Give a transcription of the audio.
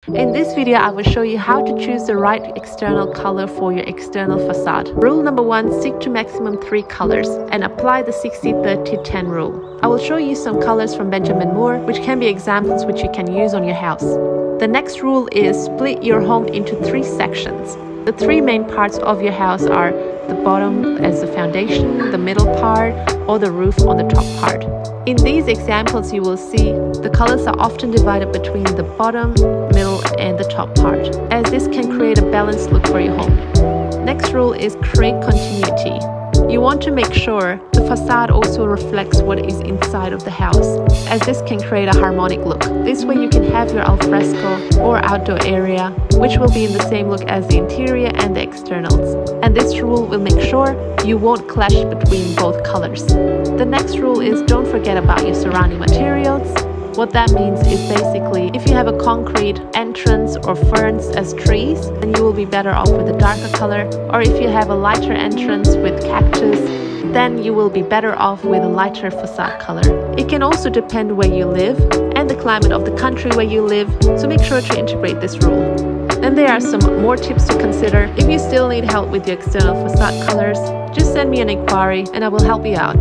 In this video, I will show you how to choose the right external color for your external facade. Rule number 1, stick to maximum 3 colors and apply the 60-30-10 rule. I will show you some colors from Benjamin Moore, which can be examples which you can use on your house. The next rule is split your home into 3 sections. The 3 main parts of your house are the bottom as the foundation, the middle part, or the roof on the top part. In these examples, you will see the colors are often divided between the bottom, middle, and the top part, as this can create a balanced look for your home. Next rule is create continuity. You want to make sure the facade also reflects what is inside of the house, as this can create a harmonic look. This way you can have your alfresco or outdoor area, which will be in the same look as the interior and the externals. And this rule will make sure you won't clash between both colors. The next rule is don't forget about your surrounding materials. What that means is basically if you have a concrete entrance or ferns as trees, then you will be better off with a darker color, or if you have a lighter entrance with cactus, then you will be better off with a lighter facade color. It can also depend where you live and the climate of the country where you live, so make sure to integrate this rule. Then there are some more tips to consider. If you still need help with your external facade colors, just send me an inquiry and I will help you out.